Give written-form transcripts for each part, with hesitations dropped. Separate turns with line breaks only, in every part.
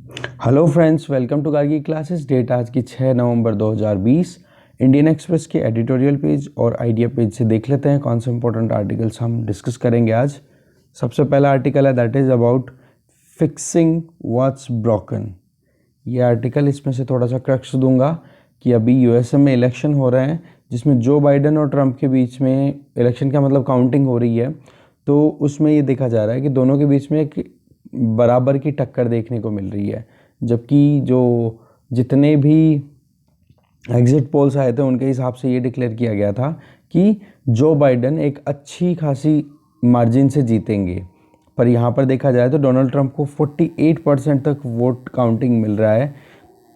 Hello friends, welcome to Gargi classes. Date आज की 6 नवंबर 2020। इंडियन एक्सप्रेस के एडिटोरियल पेज और आइडिया पेज से देख लेते हैं कौन से इंपॉर्टेंट आर्टिकल्स हम डिस्कस करेंगे आज। सबसे पहला आर्टिकल है that is about fixing what's broken. ये आर्टिकल, इसमें से थोड़ा सा क्रक्स दूंगा कि अभी यूएसए में इलेक्शन हो रहे हैं जिसमें जो बाइडन और ट्रंप के बीच में इलेक्शन का मतलब काउंटिंग हो रही है। तो उसमें ये देखा जा रहा है कि दोनों के बीच में एक बराबर की टक्कर देखने को मिल रही है, जबकि जो जितने भी एग्जिट पोल्स आए थे उनके हिसाब से ये डिक्लेयर किया गया था कि जो बाइडन एक अच्छी खासी मार्जिन से जीतेंगे। पर यहाँ पर देखा जाए तो डोनाल्ड ट्रंप को 48% तक वोट काउंटिंग मिल रहा है।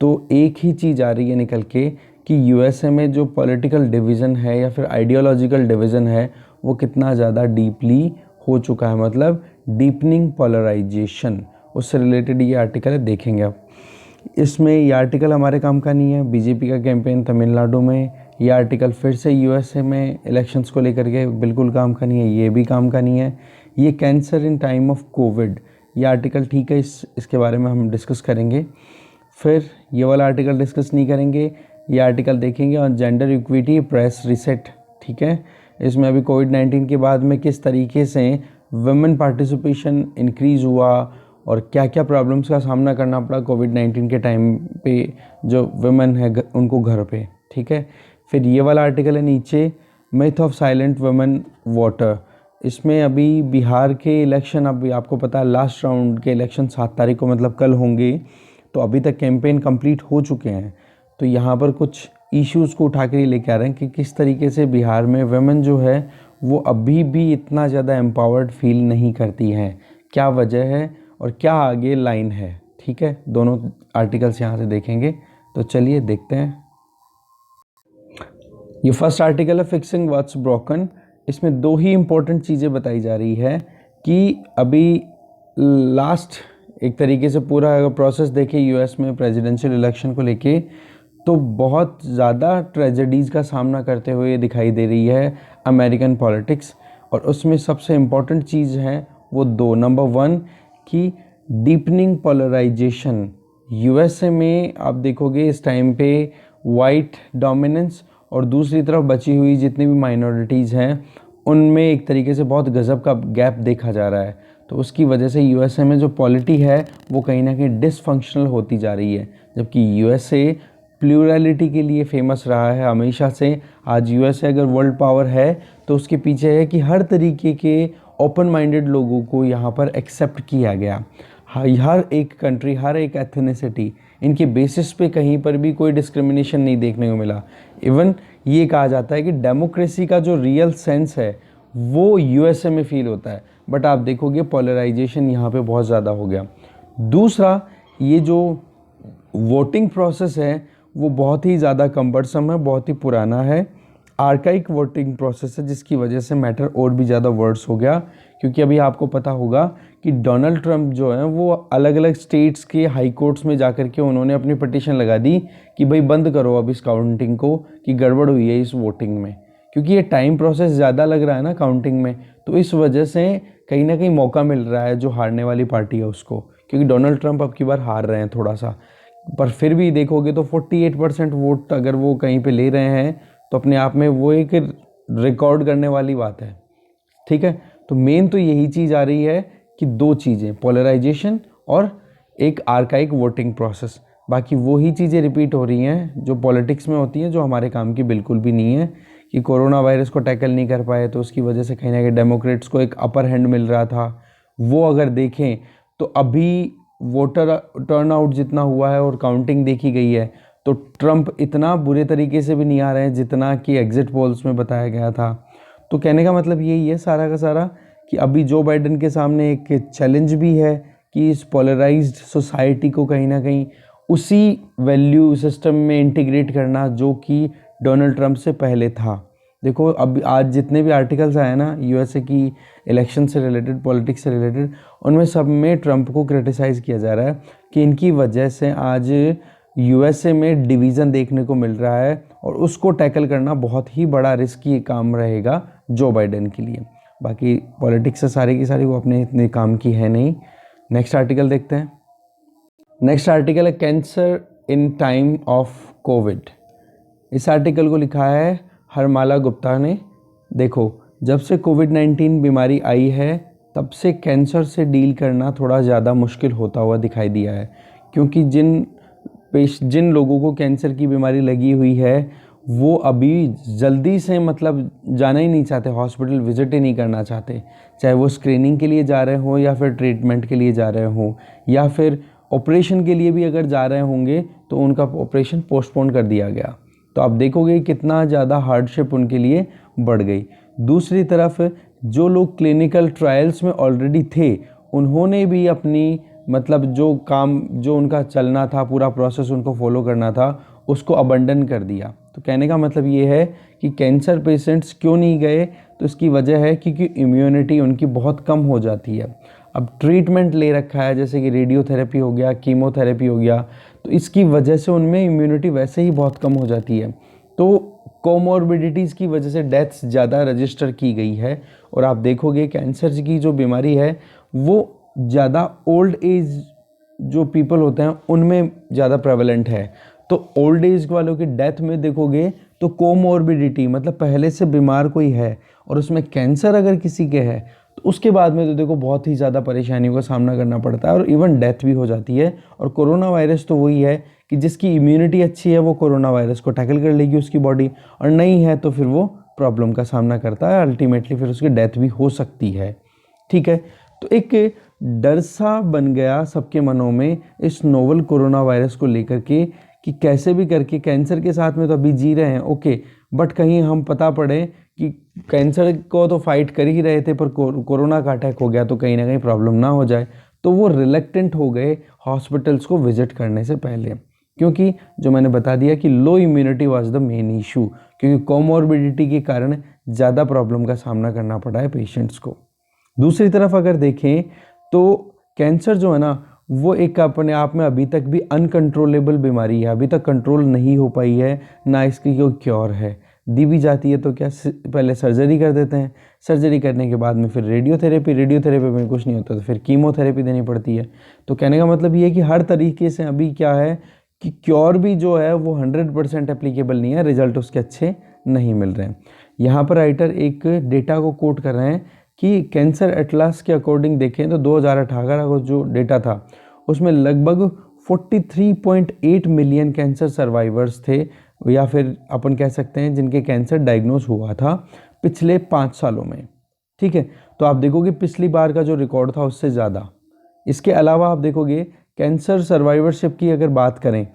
तो एक ही चीज़ आ रही है निकल के कि यूएसए में जो पॉलिटिकल डिवीज़न है या फिर आइडियोलॉजिकल डिवीज़न है वो कितना ज़्यादा डीपली हो चुका है, मतलब डीपनिंग पोलराइजेशन। उससे रिलेटेड ये आर्टिकल है, देखेंगे आप। इसमें ये आर्टिकल हमारे काम का नहीं है। बीजेपी का कैंपेन तमिलनाडु में, ये आर्टिकल फिर से यूएसए में इलेक्शंस को लेकर के बिल्कुल काम का नहीं है, ये भी काम का नहीं है। ये cancer in time of Covid, ये आर्टिकल ठीक है, इसके बारे में हम डिस्कस करेंगे। फिर ये वाला आर्टिकल डिस्कस नहीं करेंगे, ये आर्टिकल देखेंगे और जेंडर इक्विटी प्रेस रिसेट, ठीक है। इसमें अभी कोविड-19 के बाद में किस तरीके से वुमेन पार्टिसिपेशन इंक्रीज़ हुआ और क्या क्या प्रॉब्लम्स का सामना करना पड़ा कोविड-19 के टाइम पे जो वुमेन है उनको घर पे, ठीक है। फिर ये वाला आर्टिकल है नीचे, myth of silent women voter. इसमें अभी बिहार के इलेक्शन, अभी आपको पता है लास्ट राउंड के इलेक्शन 7 तारीख को मतलब कल होंगे। तो अभी तक कैंपेन कंप्लीट हो चुके हैं। तो यहाँ पर कुछ इश्यूज़ को उठा कर लेके आ रहे हैं कि किस तरीके से बिहार में वुमेन जो है वो अभी भी इतना ज़्यादा एम्पावर्ड फील नहीं करती हैं, क्या वजह है और क्या आगे लाइन है, ठीक है। दोनों आर्टिकल्स यहाँ से देखेंगे। तो चलिए देखते हैं। ये फर्स्ट आर्टिकल है फिक्सिंग व्हाट्स ब्रोकन। इसमें दो ही इम्पोर्टेंट चीज़ें बताई जा रही है कि अभी लास्ट एक तरीके से पूरा अगर प्रोसेस देखें यूएस में प्रेसिडेंशियल इलेक्शन को लेके, तो बहुत ज़्यादा ट्रेजेडीज़ का सामना करते हुए दिखाई दे रही है अमेरिकन पॉलिटिक्स। और उसमें सबसे इम्पॉर्टेंट चीज़ है वो दो। नंबर 1 कि डीपनिंग पोलराइजेशन। यूएसए में आप देखोगे इस टाइम पे वाइट डोमिनेंस और दूसरी तरफ बची हुई जितनी भी माइनॉरिटीज़ हैं उनमें एक तरीके से बहुत गज़ब का गैप देखा जा रहा है। तो उसकी वजह से यूएसए में जो पॉलिटी है वो कहीं ना कहीं डिसफंक्शनल होती जा रही है, जबकि यूएसए प्लूरलिटी के लिए फेमस रहा है हमेशा से। आज यूएसए अगर वर्ल्ड पावर है तो उसके पीछे है कि हर तरीके के ओपन माइंडेड लोगों को यहाँ पर एक्सेप्ट किया गया। हर एक कंट्री, हर एक एथनिसिटी, इनके बेसिस पे कहीं पर भी कोई डिस्क्रिमिनेशन नहीं देखने को मिला। इवन ये कहा जाता है कि डेमोक्रेसी का जो रियल सेंस है वो यूएसए में फील होता है। बट आप देखोगे पोलराइजेशन यहाँ पे बहुत ज़्यादा हो गया। दूसरा, ये जो वोटिंग प्रोसेस है वो बहुत ही ज़्यादा कम्बरसम है, बहुत ही पुराना है, आर्काइक वोटिंग प्रोसेस है, जिसकी वजह से मैटर और भी ज़्यादा वर्ड्स हो गया। क्योंकि अभी आपको पता होगा कि डोनाल्ड ट्रंप जो है वो अलग अलग स्टेट्स के हाई कोर्ट्स में जाकर के उन्होंने अपनी पिटीशन लगा दी कि भाई बंद करो अब इस काउंटिंग को, कि गड़बड़ हुई है इस वोटिंग में। क्योंकि ये टाइम प्रोसेस ज़्यादा लग रहा है ना काउंटिंग में, तो इस वजह से कहीं ना कहीं मौका मिल रहा है जो हारने वाली पार्टी है उसको, क्योंकि डोनाल्ड ट्रंप अब की बार हार रहे हैं थोड़ा सा। पर फिर भी देखोगे तो 48% वोट अगर वो कहीं पे ले रहे हैं तो अपने आप में वो एक रिकॉर्ड करने वाली बात है, ठीक है। तो मेन तो यही चीज़ आ रही है कि दो चीज़ें, पोलराइजेशन और एक आर्काइक वोटिंग प्रोसेस। बाकी वो ही चीज़ें रिपीट हो रही हैं जो पॉलिटिक्स में होती हैं, जो हमारे काम की बिल्कुल भी नहीं है। कि कोरोना वायरस को टैकल नहीं कर पाए तो उसकी वजह से कहीं ना कहीं डेमोक्रेट्स को एक अपर हैंड मिल रहा था। वो अगर देखें तो अभी वोटर टर्नआउट जितना हुआ है और काउंटिंग देखी गई है तो ट्रंप इतना बुरे तरीके से भी नहीं आ रहे हैं जितना कि एग्जिट पोल्स में बताया गया था। तो कहने का मतलब यही है सारा का सारा कि अभी जो बाइडन के सामने एक चैलेंज भी है कि इस पोलराइज्ड सोसाइटी को कहीं ना कहीं उसी वैल्यू सिस्टम में इंटीग्रेट करना जो कि डोनाल्ड ट्रंप से पहले था। देखो अब आज जितने भी आर्टिकल्स आए ना यूएसए की इलेक्शन से रिलेटेड, पॉलिटिक्स से रिलेटेड, उनमें सब में ट्रंप को क्रिटिसाइज़ किया जा रहा है कि इनकी वजह से आज यूएसए में डिवीज़न देखने को मिल रहा है और उसको टैकल करना बहुत ही बड़ा रिस्की काम रहेगा जो बाइडन के लिए। बाकी पॉलिटिक्स से सारी की सारी वो अपने इतने काम की है नहीं। नेक्स्ट आर्टिकल देखते हैं। नेक्स्ट आर्टिकल है cancer in time of Covid. इस आर्टिकल को लिखा है हरमाला गुप्ता ने। देखो, जब से कोविड-19 बीमारी आई है तब से कैंसर से डील करना थोड़ा ज़्यादा मुश्किल होता हुआ दिखाई दिया है, क्योंकि जिन लोगों को कैंसर की बीमारी लगी हुई है वो अभी जल्दी से मतलब जाना ही नहीं चाहते, हॉस्पिटल विजिट ही नहीं करना चाहते, चाहे वो स्क्रीनिंग के लिए जा रहे हो या फिर ट्रीटमेंट के लिए जा रहे हो या फिर ऑपरेशन के लिए भी अगर जा रहे होंगे तो उनका ऑपरेशन पोस्टपोन कर दिया गया। तो आप देखोगे कितना ज़्यादा हार्डशिप उनके लिए बढ़ गई। दूसरी तरफ जो लोग क्लिनिकल ट्रायल्स में ऑलरेडी थे उन्होंने भी अपनी मतलब जो काम जो उनका चलना था, पूरा प्रोसेस उनको फॉलो करना था, उसको अबंडन कर दिया। तो कहने का मतलब ये है कि कैंसर पेशेंट्स क्यों नहीं गए, तो इसकी वजह है क्योंकि इम्यूनिटी उनकी बहुत कम हो जाती है। अब ट्रीटमेंट ले रखा है जैसे कि रेडियोथेरेपी हो गया, कीमोथेरेपी हो गया, तो इसकी वजह से उनमें इम्यूनिटी वैसे ही बहुत कम हो जाती है। तो कोमॉर्बिडिटीज़ की वजह से डेथ्स ज़्यादा रजिस्टर की गई है। और आप देखोगे कैंसर की जो बीमारी है वो ज़्यादा ओल्ड एज जो पीपल होते हैं उनमें ज़्यादा प्रेवलेंट है। तो ओल्ड एज वालों की डेथ में देखोगे तो कोमॉर्बिडिटी मतलब पहले से बीमार कोई है और उसमें कैंसर अगर किसी के है तो उसके बाद में तो देखो बहुत ही ज़्यादा परेशानियों का सामना करना पड़ता है और इवन डेथ भी हो जाती है। और कोरोना वायरस तो वही है कि जिसकी इम्यूनिटी अच्छी है वो कोरोना वायरस को टैकल कर लेगी उसकी बॉडी, और नहीं है तो फिर वो प्रॉब्लम का सामना करता है, अल्टीमेटली फिर उसकी डेथ भी हो सकती है। ठीक है, तो एक डर सा बन गया सबके मनों में इस नोवल कोरोना वायरस को लेकर के कि कैसे भी करके कैंसर के साथ में तो अभी जी रहे हैं ओके, बट कहीं हम पता पड़े कि कैंसर को तो फाइट कर ही रहे थे पर कोरोना का अटैक हो गया तो कहीं ना कहीं प्रॉब्लम ना हो जाए। तो वो रिलेक्टेंट हो गए हॉस्पिटल्स को विजिट करने से पहले, क्योंकि जो मैंने बता दिया कि लो immunity was the main issue, क्योंकि कोमॉर्बिडिटी के कारण ज़्यादा प्रॉब्लम का सामना करना पड़ा है पेशेंट्स को। दूसरी तरफ अगर देखें तो कैंसर जो है ना वो एक अपने आप में अभी तक भी अनकंट्रोलेबल बीमारी है, अभी तक कंट्रोल नहीं हो पाई है, ना इसकी कोई क्योर है। दी भी जाती है तो क्या पहले सर्जरी कर देते हैं, सर्जरी करने के बाद में फिर रेडियोथेरेपी में कुछ नहीं होता तो फिर कीमोथेरेपी देनी पड़ती है। तो कहने का मतलब ये है कि हर तरीके से अभी क्या है कि क्योर भी जो है वो 100% एप्लीकेबल नहीं है, रिजल्ट उसके अच्छे नहीं मिल रहे हैं। यहाँ पर राइटर एक डेटा को कोट कर रहे हैं कि कैंसर एटलास के अकॉर्डिंग देखें तो 2018 का जो डेटा था उसमें लगभग 43.8 मिलियन कैंसर सर्वाइवर्स थे, या फिर अपन कह सकते हैं जिनके कैंसर डायग्नोज हुआ था पिछले 5 सालों में। ठीक है, तो आप देखोगे पिछली बार का जो रिकॉर्ड था उससे ज़्यादा। इसके अलावा आप देखोगे कैंसर सर्वाइवरशिप की अगर बात करें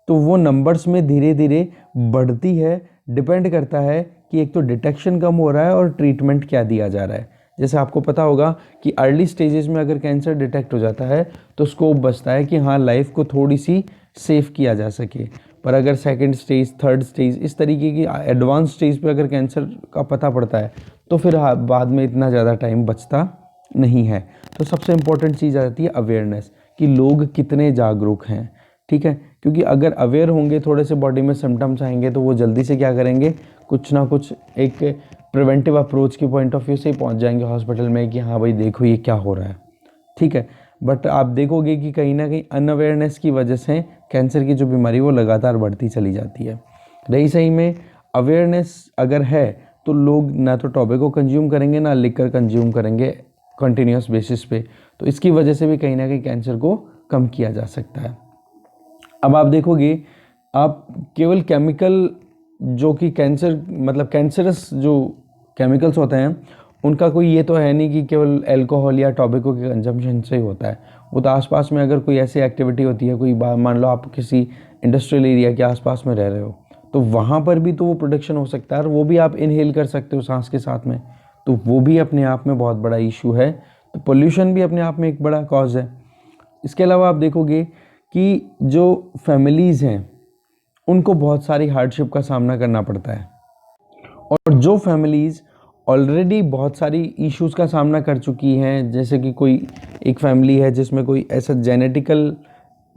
तो वो नंबर्स में धीरे धीरे बढ़ती है, डिपेंड करता है कि एक तो डिटेक्शन कम हो रहा है और ट्रीटमेंट क्या दिया जा रहा है। जैसे आपको पता होगा कि अर्ली स्टेजेस में अगर कैंसर डिटेक्ट हो जाता है तो स्कोप बचता है कि हाँ लाइफ को थोड़ी सी सेफ किया जा सके, पर अगर सेकंड स्टेज, थर्ड स्टेज, इस तरीके की एडवांस स्टेज पे अगर कैंसर का पता पड़ता है तो फिर बाद में इतना ज़्यादा टाइम बचता नहीं है। तो सबसे इम्पोर्टेंट चीज़ आती है अवेयरनेस कि लोग कितने जागरूक हैं। ठीक है, क्योंकि अगर अवेयर होंगे, थोड़े से बॉडी में सिम्टम्स आएंगे तो वो जल्दी से क्या करेंगे, कुछ ना कुछ एक प्रिवेंटिव अप्रोच की पॉइंट ऑफ व्यू से ही पहुंच जाएंगे हॉस्पिटल में कि हाँ भाई देखो ये क्या हो रहा है। ठीक है, बट आप देखोगे कि कहीं ना कहीं अनअवेयरनेस की वजह से कैंसर की जो बीमारी वो लगातार बढ़ती चली जाती है। रही सही में अवेयरनेस अगर है तो लोग ना तो टॉबैको कंज्यूम करेंगे ना लिकर कंज्यूम करेंगे कंटिन्यूस बेसिस पे, तो इसकी वजह से भी कहीं ना कहीं कैंसर को कम किया जा सकता है। अब आप देखोगे आप केवल केमिकल जो कि कैंसर मतलब कैंसरस जो केमिकल्स होते हैं उनका कोई ये तो है नहीं कि केवल अल्कोहल या टॉबैको के कंजम्पशन से ही होता है। वो तो आसपास में अगर कोई ऐसी एक्टिविटी होती है, कोई मान लो आप किसी इंडस्ट्रियल एरिया के आसपास में रह रहे हो तो वहाँ पर भी तो वो प्रोडक्शन हो सकता है और वो भी आप इनहेल कर सकते हो सांस के साथ में, तो वो भी अपने आप में बहुत बड़ा इशू है। तो पोल्यूशन भी अपने आप में एक बड़ा कॉज है। इसके अलावा आप देखोगे कि जो फैमिलीज़ हैं उनको बहुत सारी हार्डशिप का सामना करना पड़ता है, और जो फैमिलीज़ ऑलरेडी बहुत सारी इश्यूज़ का सामना कर चुकी हैं, जैसे कि कोई एक फैमिली है जिसमें कोई ऐसा जेनेटिकल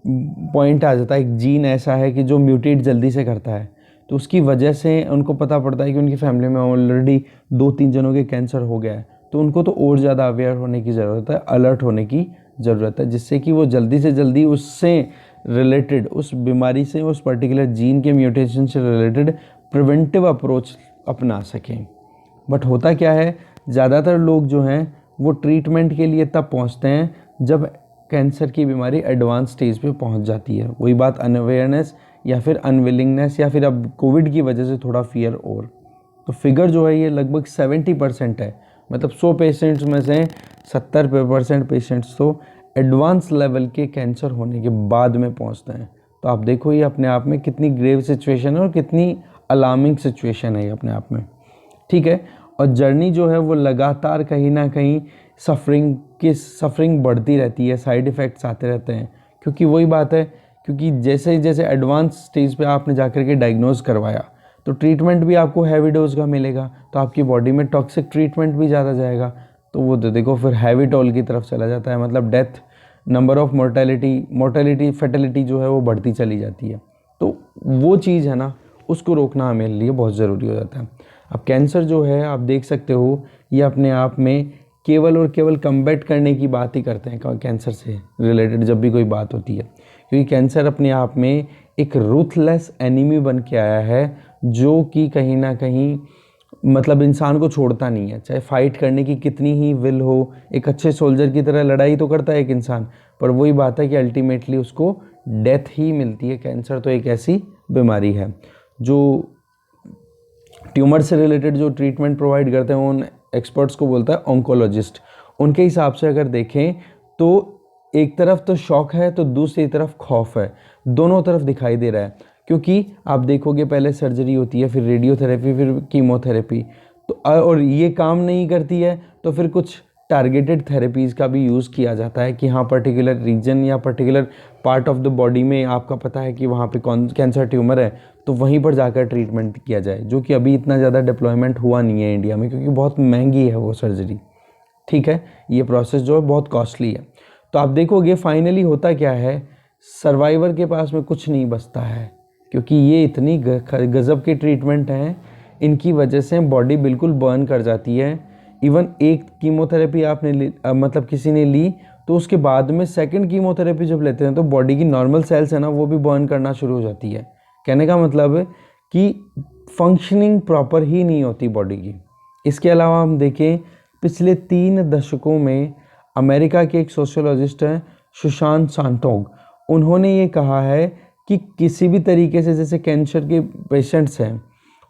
पॉइंट आ जाता है, एक जीन ऐसा है कि जो म्यूटेट जल्दी से करता है, तो उसकी वजह से उनको पता पड़ता है कि उनकी फैमिली में ऑलरेडी 2-3 जनों के कैंसर हो गया है, तो उनको तो और ज़्यादा अवेयर होने की ज़रूरत है, अलर्ट होने की ज़रूरत है, जिससे कि वो जल्दी से जल्दी उससे रिलेटेड, उस बीमारी से, उस पर्टिकुलर जीन के म्यूटेशन से रिलेटेड प्रिवेंटिव अप्रोच अपना सकें। बट होता क्या है, ज़्यादातर लोग जो हैं वो ट्रीटमेंट के लिए तब पहुंचते हैं जब कैंसर की बीमारी एडवांस स्टेज पे पहुंच जाती है। वही बात, अनअवेयरनेस या फिर अनविलिंगनेस या फिर अब कोविड की वजह से थोड़ा फियर और। तो फिगर जो है ये लगभग 70% है, मतलब 100 पेशेंट्स में से 70% पेशेंट्स तो एडवांस लेवल के कैंसर होने के बाद में पहुंचते हैं। तो आप देखो ये अपने आप में कितनी ग्रेव सिचुएशन है और कितनी अलार्मिंग सिचुएशन है ये अपने आप में, ठीक है। और जर्नी जो है वो लगातार कहीं ना कहीं सफरिंग बढ़ती रहती है, साइड इफ़ेक्ट्स आते रहते हैं, क्योंकि वही बात है, क्योंकि जैसे जैसे एडवांस स्टेज पे आपने जाकर के डायग्नोज करवाया तो ट्रीटमेंट भी आपको हैवी डोज का मिलेगा, तो आपकी बॉडी में टॉक्सिक ट्रीटमेंट भी ज़्यादा जाएगा, तो वो तो देखो फिर हैवी टोल की तरफ चला जाता है, मतलब death, number of mortality fertility जो है वो बढ़ती चली जाती है। तो वो चीज़ है ना, उसको रोकना हमारे लिए बहुत ज़रूरी हो जाता है। अब कैंसर जो है आप देख सकते हो, ये अपने आप में केवल और केवल कम्बैट करने की बात ही करते हैं कैंसर से रिलेटेड जब भी कोई बात होती है, क्योंकि कैंसर अपने आप में एक रूथलेस एनिमी बन के आया है, जो कि कहीं ना कहीं मतलब इंसान को छोड़ता नहीं है, चाहे फाइट करने की कितनी ही विल हो, एक अच्छे सोल्जर की तरह लड़ाई तो करता है एक इंसान, पर वही बात है कि अल्टीमेटली उसको डेथ ही मिलती है। कैंसर तो एक ऐसी बीमारी है जो ट्यूमर से रिलेटेड जो ट्रीटमेंट प्रोवाइड करते हैं उन एक्सपर्ट्स को बोलता है ऑन्कोलॉजिस्ट। उनके हिसाब से अगर देखें तो एक तरफ तो शौक है तो दूसरी तरफ खौफ है, दोनों तरफ दिखाई दे रहा है, क्योंकि आप देखोगे पहले सर्जरी होती है, फिर रेडियोथेरेपी, फिर कीमोथेरेपी, तो और ये काम नहीं करती है तो फिर कुछ टारगेटेड थेरेपीज़ का भी यूज़ किया जाता है कि हाँ पर्टिकुलर रीजन या particular part of the body में आपका पता है कि वहाँ पे कौन कैंसर ट्यूमर है, तो वहीं पर जाकर ट्रीटमेंट किया जाए, जो कि अभी इतना ज़्यादा डिप्लॉयमेंट हुआ नहीं है इंडिया में, क्योंकि बहुत महंगी है वो सर्जरी, ठीक है। ये प्रोसेस जो है बहुत कॉस्टली है। तो आप देखोगे फाइनली होता क्या है, सर्वाइवर के पास में कुछ नहीं बचता है, क्योंकि ये इतनी गज़ब के ट्रीटमेंट हैं, इनकी वजह से बॉडी बिल्कुल बर्न कर जाती है। इवन एक कीमोथेरेपी आपने मतलब किसी ने ली तो उसके बाद में सेकंड कीमोथेरेपी जब लेते हैं तो बॉडी की नॉर्मल सेल्स है ना वो भी बर्न करना शुरू हो जाती है। कहने का मतलब है कि फंक्शनिंग प्रॉपर ही नहीं होती बॉडी की। इसके अलावा हम देखें पिछले 3 दशकों में अमेरिका के एक सोशियोलॉजिस्ट हैं सुशांत सांतोग, उन्होंने ये कहा है कि किसी भी तरीके से जैसे कैंसर के पेशेंट्स हैं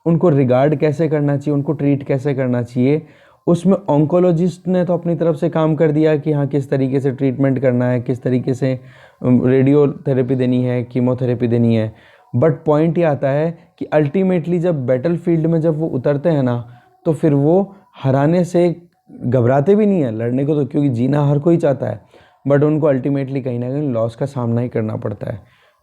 उनको रिगार्ड कैसे करना चाहिए, उनको ट्रीट कैसे करना चाहिए, उसमें ऑन्कोलॉजिस्ट ने तो अपनी तरफ से काम कर दिया कि हाँ किस तरीके से ट्रीटमेंट करना है, किस तरीके से रेडियोथेरेपी देनी है, कीमोथेरेपी देनी है। बट पॉइंट ये आता है कि अल्टीमेटली जब बैटल फील्ड में जब वो उतरते हैं ना तो फिर वो हराने से घबराते भी नहीं है लड़ने को, तो क्योंकि जीना हर कोई चाहता है, बट उनको अल्टीमेटली कहीं ना कहीं लॉस का सामना ही करना पड़ता है।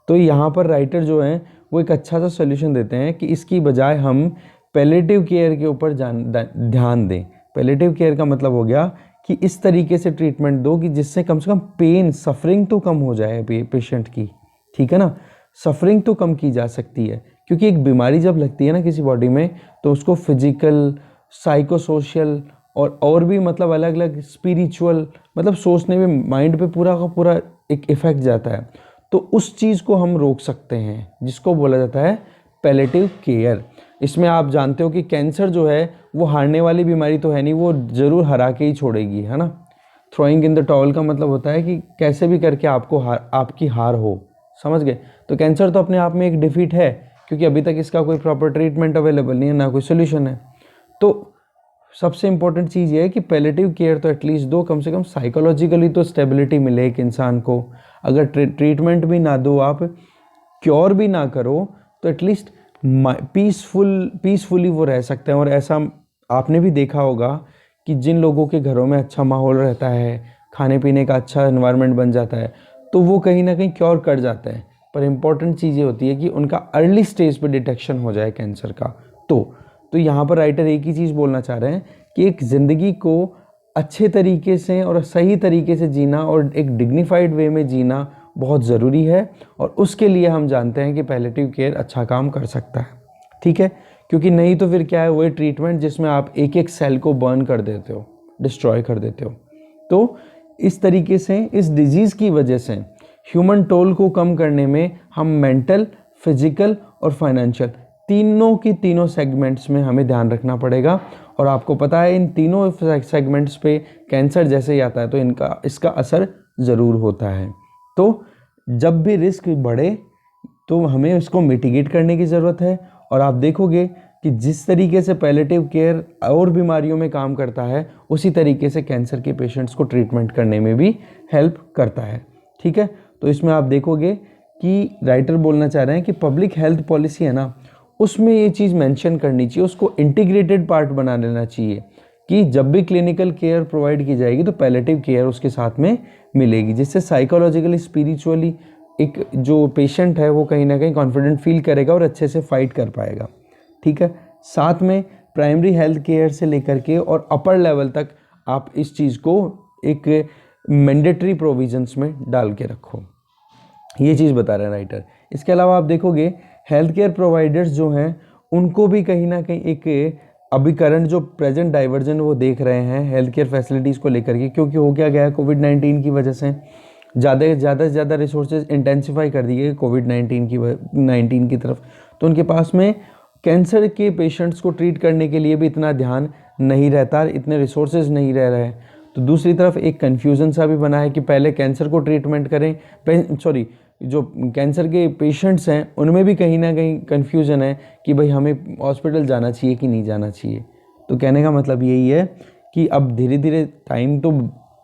तो यहाँ पर राइटर जो हैं वो एक अच्छा सा सोल्यूशन देते हैं कि इसकी बजाय हम पैलेटिव केयर के ऊपर ध्यान दें। पैलेटिव केयर का मतलब हो गया कि इस तरीके से ट्रीटमेंट दो कि जिससे कम से कम पेन, सफरिंग तो कम हो जाए पेशेंट की, ठीक है ना, सफरिंग तो कम की जा सकती है, क्योंकि एक बीमारी जब लगती है ना किसी बॉडी में तो उसको फिजिकल, साइकोसोशल और भी मतलब अलग अलग स्पिरिचुअल, मतलब सोचने में माइंड पे पूरा का पूरा एक इफेक्ट जाता है। तो उस चीज़ को हम रोक सकते हैं जिसको बोला जाता है पैलेटिव केयर। इसमें आप जानते हो कि कैंसर जो है वो हारने वाली बीमारी तो है नहीं, वो ज़रूर हरा के ही छोड़ेगी, है ना। थ्रोइंग इन द टॉवल का मतलब होता है कि कैसे भी करके आपकी हार हो, समझ गए। तो कैंसर तो अपने आप में एक डिफीट है, क्योंकि अभी तक इसका कोई प्रॉपर ट्रीटमेंट अवेलेबल नहीं है, ना कोई सोल्यूशन है। तो सबसे इंपॉर्टेंट चीज़ ये है कि पैलेटिव केयर तो एटलीस्ट दो, कम से कम साइकोलॉजिकली तो स्टेबिलिटी मिले एक इंसान को। अगर ट्रीटमेंट भी ना दो, आप क्योर भी ना करो, तो एटलीस्ट पीसफुली वो रह सकते हैं। और ऐसा आपने भी देखा होगा कि जिन लोगों के घरों में अच्छा माहौल रहता है, खाने पीने का अच्छा एनवायरनमेंट बन जाता है, तो वो कहीं ना कहीं क्योर कर जाते हैं। पर इम्पॉर्टेंट चीज़ ये होती है कि उनका अर्ली स्टेज पे डिटेक्शन हो जाए कैंसर का। तो यहाँ पर राइटर एक ही चीज़ बोलना चाह रहे हैं कि एक ज़िंदगी को अच्छे तरीके से और सही तरीके से जीना और एक डिग्निफाइड वे में जीना बहुत ज़रूरी है, और उसके लिए हम जानते हैं कि पैलेटिव केयर अच्छा काम कर सकता है, ठीक है। क्योंकि नहीं तो फिर क्या है, वही ट्रीटमेंट जिसमें आप एक एक सेल को बर्न कर देते हो, डिस्ट्रॉय कर देते हो। तो इस तरीके से इस डिजीज़ की वजह से ह्यूमन टोल को कम करने में हम मेंटल, फिजिकल और फाइनेंशियल तीनों की तीनों सेगमेंट्स में हमें ध्यान रखना पड़ेगा। और आपको पता है इन तीनों सेगमेंट्स पे कैंसर जैसे ही आता है तो इसका असर ज़रूर होता है। तो जब भी रिस्क बढ़े तो हमें उसको मिटिगेट करने की ज़रूरत है। और आप देखोगे कि जिस तरीके से पैलेटिव केयर और बीमारियों में काम करता है उसी तरीके से कैंसर के पेशेंट्स को ट्रीटमेंट करने में भी हेल्प करता है। ठीक है, तो इसमें आप देखोगे कि राइटर बोलना चाह रहे हैं कि पब्लिक हेल्थ पॉलिसी है ना, उसमें ये चीज़ मेंशन करनी चाहिए, उसको इंटीग्रेटेड पार्ट बना लेना चाहिए कि जब भी क्लिनिकल केयर प्रोवाइड की जाएगी तो पैलेटिव केयर उसके साथ में मिलेगी, जिससे साइकोलॉजिकली, स्पिरिचुअली एक जो पेशेंट है वो कहीं ना कहीं कॉन्फिडेंट फील करेगा और अच्छे से फाइट कर पाएगा। ठीक है, साथ में प्राइमरी हेल्थ केयर से लेकर के और अपर लेवल तक आप इस चीज़ को एक मैंडेटरी प्रोविजंस में डाल के रखो, ये चीज़ बता रहे हैं राइटर। इसके अलावा आप देखोगे हेल्थ केयर प्रोवाइडर्स जो हैं उनको भी कहीं ना कहीं एक अभी करंट जो प्रेजेंट डाइवर्जन वो देख रहे हैं हेल्थ केयर फैसिलिटीज़ को लेकर के, क्योंकि हो क्या गया है कोविड-19 की वजह से ज़्यादा से ज़्यादा रिसोर्सेज इंटेंसिफाई कर दिए कोविड-19 की तरफ। तो उनके पास में कैंसर के पेशेंट्स को ट्रीट करने के लिए भी इतना ध्यान नहीं रहता, इतने रिसोर्सेज नहीं रह रहे हैं। तो दूसरी तरफ एक कन्फ्यूज़न सा भी बना है कि पहले कैंसर को ट्रीटमेंट करें, जो कैंसर के पेशेंट्स हैं उनमें भी कहीं ना कहीं कन्फ्यूज़न है कि भाई हमें हॉस्पिटल जाना चाहिए कि नहीं जाना चाहिए। तो कहने का मतलब यही है कि अब धीरे धीरे टाइम तो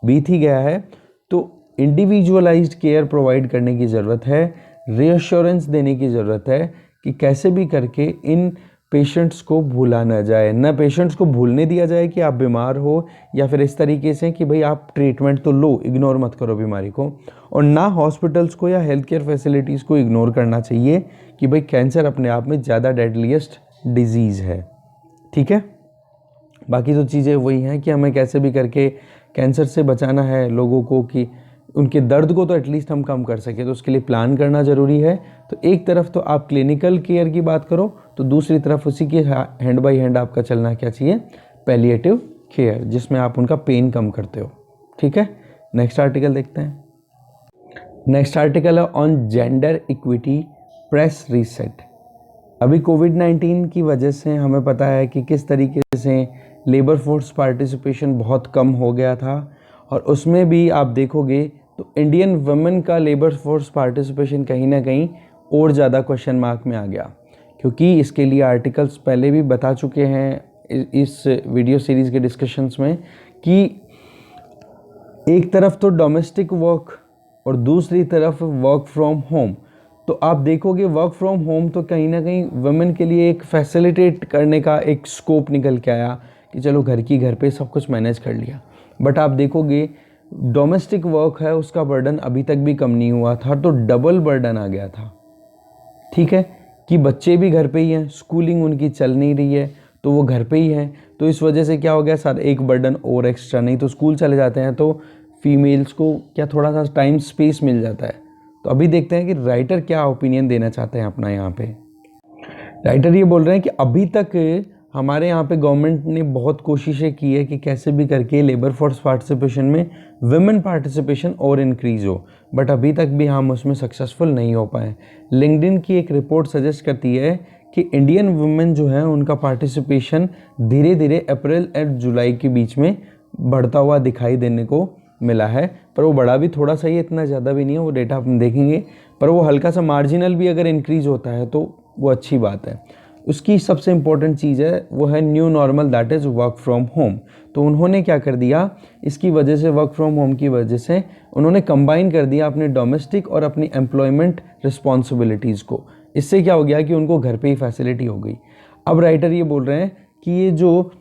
बीत ही गया है, तो इंडिविजुअलाइज्ड केयर प्रोवाइड करने की ज़रूरत है, रीअश्योरेंस देने की ज़रूरत है कि कैसे भी करके इन पेशेंट्स को भूला ना जाए, ना पेशेंट्स को भूलने दिया जाए कि आप बीमार हो, या फिर इस तरीके से कि भाई आप ट्रीटमेंट तो लो, इग्नोर मत करो बीमारी को। और ना हॉस्पिटल्स को या हेल्थ केयर फैसिलिटीज़ को इग्नोर करना चाहिए कि भाई कैंसर अपने आप में ज़्यादा डेडलीस्ट डिजीज़ है। ठीक है, बाकी तो चीज़ें वही हैं कि हमें कैसे भी करके कैंसर से बचाना है लोगों को, कि उनके दर्द को तो एटलीस्ट हम कम कर सकें, तो उसके लिए प्लान करना ज़रूरी है। तो एक तरफ तो आप क्लिनिकल केयर की बात करो, तो दूसरी तरफ उसी के हैंड बाय हैंड आपका चलना क्या चाहिए, पैलिएटिव केयर, जिसमें आप उनका पेन कम करते हो। ठीक है, नेक्स्ट आर्टिकल देखते हैं। नेक्स्ट आर्टिकल है on gender equity press reset. अभी कोविड-19 की वजह से हमें पता है कि किस तरीके से लेबर फोर्स पार्टिसिपेशन बहुत कम हो गया था, और उसमें भी आप देखोगे तो इंडियन वुमेन का लेबर फोर्स पार्टिसिपेशन कहीं ना कहीं और ज़्यादा क्वेश्चन मार्क में आ गया, क्योंकि इसके लिए आर्टिकल्स पहले भी बता चुके हैं इस वीडियो सीरीज़ के डिस्कशंस में कि एक तरफ तो डोमेस्टिक वर्क और दूसरी तरफ वर्क फ्रॉम होम। तो आप देखोगे वर्क फ्रॉम होम तो कहीं ना कहीं वुमेन के लिए एक फैसिलिटेट करने का एक स्कोप निकल के आया कि चलो घर पे सब कुछ मैनेज कर लिया। बट आप देखोगे डोमेस्टिक वर्क है उसका बर्डन अभी तक भी कम नहीं हुआ था, तो डबल बर्डन आ गया था। ठीक है, कि बच्चे भी घर पे ही हैं, स्कूलिंग उनकी चल नहीं रही है तो वो घर पे ही हैं, तो इस वजह से क्या हो गया सर, एक बर्डन और एक्स्ट्रा, नहीं तो स्कूल चले जाते हैं तो फीमेल्स को क्या थोड़ा सा टाइम स्पेस मिल जाता है। तो अभी देखते हैं कि राइटर क्या ओपिनियन देना चाहते हैं अपना यहाँ पे। राइटर ये बोल रहे हैं कि अभी तक हमारे यहाँ पे गवर्नमेंट ने बहुत कोशिशें की है कि कैसे भी करके लेबर फोर्स पार्टिसिपेशन में विमेन पार्टिसिपेशन और इंक्रीज़ हो, बट अभी तक भी हम उसमें सक्सेसफुल नहीं हो पाए। लिंक्डइन की एक रिपोर्ट सजेस्ट करती है कि इंडियन वुमेन जो है उनका पार्टिसिपेशन धीरे धीरे अप्रैल और जुलाई के बीच में बढ़ता हुआ दिखाई देने को मिला है, पर वो बढ़ा भी थोड़ा सा ही, इतना ज़्यादा भी नहीं है, वो डेटा हम देखेंगे, पर वो हल्का सा मार्जिनल भी अगर इंक्रीज़ होता है तो वो अच्छी बात है। उसकी सबसे इम्पोर्टेंट चीज़ है वो है new normal, that is work from home. तो उन्होंने क्या कर दिया, इसकी वजह से वर्क फ्रॉम होम की वजह से उन्होंने कंबाइन कर दिया अपने डोमेस्टिक और अपनी एम्प्लॉयमेंट रिस्पॉन्सिबिलिटीज़ को। इससे क्या हो गया कि उनको घर पे ही फैसिलिटी हो गई। अब राइटर ये बोल रहे हैं कि ये जो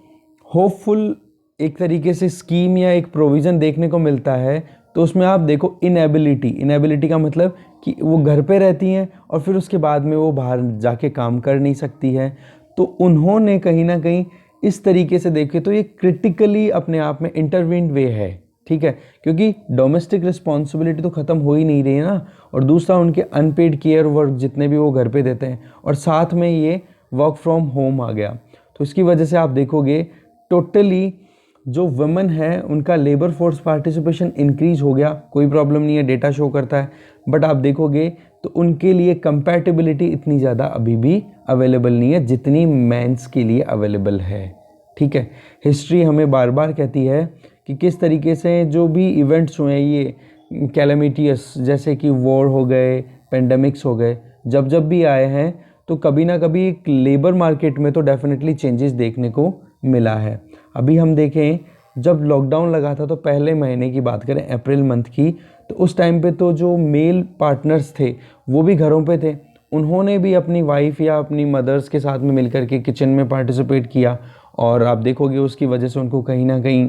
होपफुल एक तरीके से स्कीम या एक प्रोविज़न देखने को मिलता है, तो उसमें आप देखो इनएबिलिटी का मतलब कि वो घर पे रहती हैं और फिर उसके बाद में वो बाहर जाके काम कर नहीं सकती है। तो उन्होंने कहीं ना कहीं इस तरीके से देखे तो ये क्रिटिकली अपने आप में इंटरवीन्ड वे है। ठीक है, क्योंकि डोमेस्टिक रिस्पॉन्सिबिलिटी तो ख़त्म हो ही नहीं रही है ना, और दूसरा उनके अनपेड केयर वर्क जितने भी वो घर पे देते हैं, और साथ में ये वर्क फ्रॉम होम आ गया। तो इसकी वजह से आप देखोगे टोटली जो वुमेन है उनका लेबर फोर्स पार्टिसिपेशन इंक्रीज हो गया, कोई प्रॉब्लम नहीं है, डेटा शो करता है। बट आप देखोगे तो उनके लिए कंपैटिबिलिटी इतनी ज़्यादा अभी भी अवेलेबल नहीं है जितनी मेंस के लिए अवेलेबल है। ठीक है, हिस्ट्री हमें बार बार कहती है कि किस तरीके से जो भी इवेंट्स हुए ये कैलेमिटियस, जैसे कि वॉर हो गए, पेंडेमिक्स हो गए, जब भी आए हैं तो कभी ना कभी एक लेबर मार्केट में तो डेफिनेटली चेंजेस देखने को मिला है। अभी हम देखें, जब लॉकडाउन लगा था तो पहले महीने की बात करें, अप्रैल मंथ की, तो उस टाइम पे तो जो मेल पार्टनर्स थे वो भी घरों पे थे, उन्होंने भी अपनी वाइफ या अपनी मदर्स के साथ में मिलकर के किचन में पार्टिसिपेट किया, और आप देखोगे उसकी वजह से उनको कहीं ना कहीं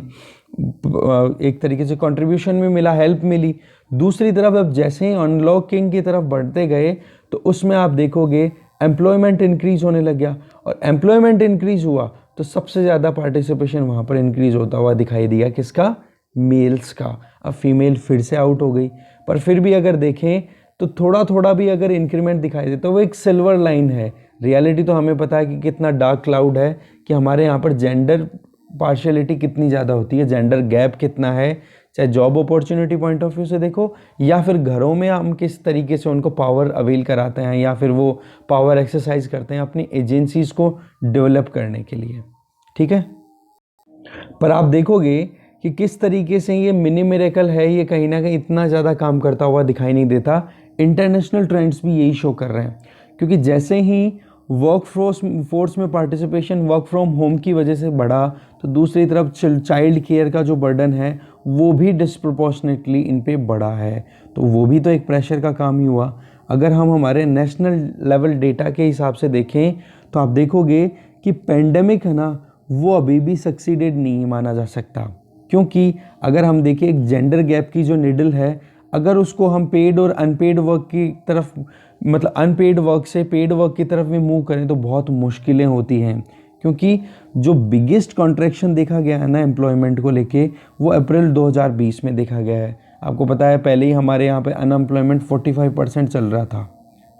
एक तरीके से कंट्रीब्यूशन भी मिला, हेल्प मिली। दूसरी तरफ अब जैसे ही अनलॉकिंग की तरफ बढ़ते गए तो उसमें आप देखोगे एम्प्लॉयमेंट इंक्रीज होने लग गया, और एम्प्लॉयमेंट इंक्रीज हुआ तो सबसे ज़्यादा पार्टिसिपेशन वहाँ पर इंक्रीज होता हुआ दिखाई दिया, किसका? मेल्स का। अब फीमेल फिर से आउट हो गई, पर फिर भी अगर देखें तो थोड़ा थोड़ा भी अगर इंक्रीमेंट दिखाई दे तो वो एक सिल्वर लाइन है। रियलिटी तो हमें पता है कि कितना डार्क क्लाउड है, कि हमारे यहाँ पर जेंडर पार्शियलिटी कितनी ज़्यादा होती है, जेंडर गैप कितना है, चाहे job opportunity point of view से देखो, या फिर घरों में हम किस तरीके से उनको पावर अवेल कराते हैं, या फिर वो पावर एक्सरसाइज करते हैं अपनी एजेंसीज़ को डेवलप करने के लिए। ठीक है, पर आप देखोगे कि किस तरीके से ये मिनी मिरेकल है, ये कहीं ना कहीं इतना ज़्यादा काम करता हुआ दिखाई नहीं देता। इंटरनेशनल ट्रेंड्स भी यही शो कर रहे हैं, क्योंकि जैसे ही वर्क फोर्स में पार्टिसिपेशन वर्क फ्रॉम होम की वजह से बढ़ा, तो दूसरी तरफ चाइल्ड केयर का जो बर्डन है वो भी डिस्प्रोपोर्शनेटली इन पे बढ़ा है, तो वो भी तो एक प्रेशर का काम ही हुआ। अगर हम हमारे नेशनल लेवल डेटा के हिसाब से देखें तो आप देखोगे कि पेंडेमिक है ना, वो अभी भी सक्सीडेड नहीं माना जा सकता, क्योंकि अगर हम देखें एक जेंडर गैप की जो निडल है, अगर उसको हम पेड और अनपेड वर्क की तरफ, मतलब अनपेड वर्क से पेड वर्क की तरफ भी मूव करें तो बहुत मुश्किलें होती हैं, क्योंकि जो बिगेस्ट कॉन्ट्रैक्शन देखा गया है ना एम्प्लॉयमेंट को लेके, वो अप्रैल 2020 में देखा गया है। आपको पता है पहले ही हमारे यहाँ पे अनएम्प्लॉयमेंट 45% चल रहा था।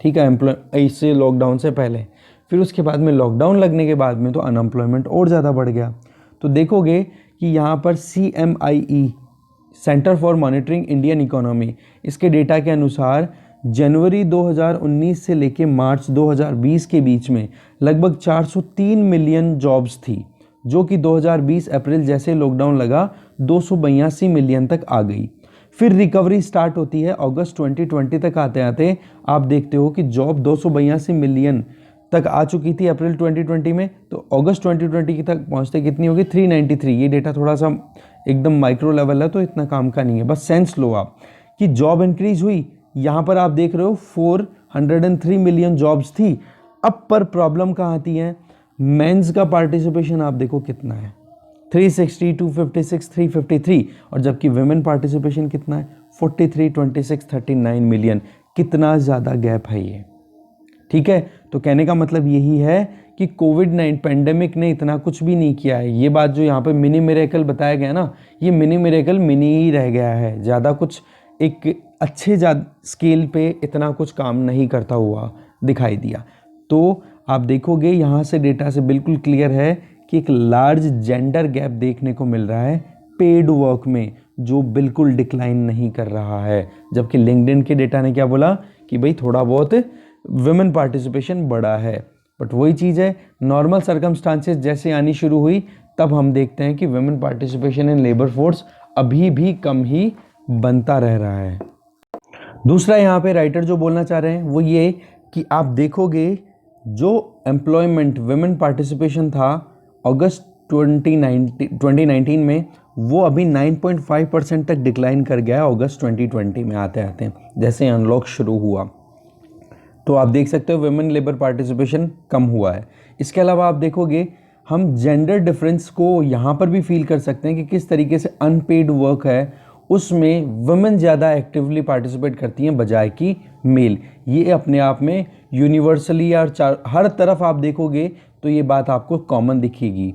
ठीक है, इससे लॉकडाउन से पहले, फिर उसके बाद में लॉकडाउन लगने के बाद में तो अनएम्प्लॉयमेंट और ज़्यादा बढ़ गया। तो देखोगे कि यहाँ पर CMIE, centre for monitoring Indian economy, इसके डेटा के अनुसार जनवरी 2019 से लेके मार्च 2020 के बीच में लगभग 403 मिलियन जॉब्स थी, जो कि 2020 अप्रैल जैसे लॉकडाउन लगा 282 मिलियन तक आ गई। फिर रिकवरी स्टार्ट होती है अगस्त 2020 तक आते आते आप देखते हो कि जॉब 282 मिलियन तक आ चुकी थी अप्रैल 2020 में, तो अगस्त 2020 की तक पहुंचते कितनी होगी? 393। ये डेटा थोड़ा सा एकदम माइक्रो लेवल है तो इतना काम का नहीं है, बस सेंस लो आप कि जॉब इंक्रीज हुई। यहाँ पर आप देख रहे हो 403 मिलियन जॉब्स थी। अब पर प्रॉब्लम कहाँ आती है? मेंस का पार्टिसिपेशन आप देखो कितना है, 360, 256, 353, और जबकि वुमेन पार्टिसिपेशन कितना है? 43, 26, 39 मिलियन। कितना ज़्यादा गैप है ये। ठीक है, तो कहने का मतलब यही है कि कोविड-19 पेंडेमिक ने इतना कुछ भी नहीं किया है। ये बात जो यहाँ पे मिनी मिरेकल बताया गया ना, ये मिनी मिरेकल मिनी ही रह गया है, ज़्यादा कुछ एक अच्छे स्केल पे इतना कुछ काम नहीं करता हुआ दिखाई दिया। तो आप देखोगे यहाँ से डेटा से बिल्कुल क्लियर है कि एक लार्ज जेंडर गैप देखने को मिल रहा है पेड वर्क में, जो बिल्कुल डिक्लाइन नहीं कर रहा है। जबकि लिंक्डइन के डेटा ने क्या बोला कि भाई थोड़ा बहुत वुमेन पार्टिसिपेशन बढ़ा है, बट वही चीज़ है, नॉर्मल सर्कमस्टांसेस जैसे आनी शुरू हुई तब हम देखते हैं कि women participation in labour force अभी भी कम ही बनता रह रहा है। दूसरा यहाँ पे राइटर जो बोलना चाह रहे हैं वो ये कि आप देखोगे जो एम्प्लॉयमेंट वुमेन पार्टिसिपेशन था अगस्त 2019 में, वो अभी 9.5% तक डिक्लाइन कर गया अगस्त 2020 में आते आते जैसे अनलॉक शुरू हुआ। तो आप देख सकते हो वुमेन लेबर पार्टिसिपेशन कम हुआ है। इसके अलावा आप देखोगे हम जेंडर डिफरेंस को यहाँ पर भी फील कर सकते हैं कि किस तरीके से अनपेड वर्क है उसमें वुमेन ज़्यादा एक्टिवली पार्टिसिपेट करती हैं बजाय कि मेल। ये अपने आप में यूनिवर्सली और हर तरफ आप देखोगे तो ये बात आपको कॉमन दिखेगी।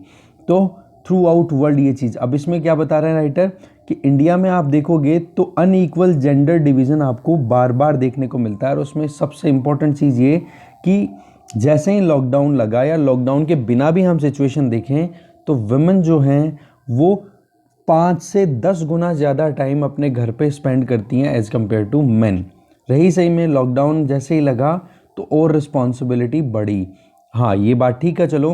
तो थ्रू आउट वर्ल्ड ये चीज़, अब इसमें क्या बता रहे हैं राइटर कि इंडिया में आप देखोगे तो अनइक्वल जेंडर डिवीज़न आपको बार बार देखने को मिलता है। और उसमें सबसे इम्पोर्टेंट चीज़ ये कि जैसे ही लॉकडाउन लगा या लॉकडाउन के बिना भी हम सिचुएशन देखें तो वुमेन जो हैं वो 5 से 10 गुना ज़्यादा टाइम अपने घर पे स्पेंड करती हैं एज़ कम्पेयर टू मेन। रही सही में लॉकडाउन जैसे ही लगा तो और रिस्पॉन्सिबिलिटी बढ़ी। हाँ, ये बात ठीक है चलो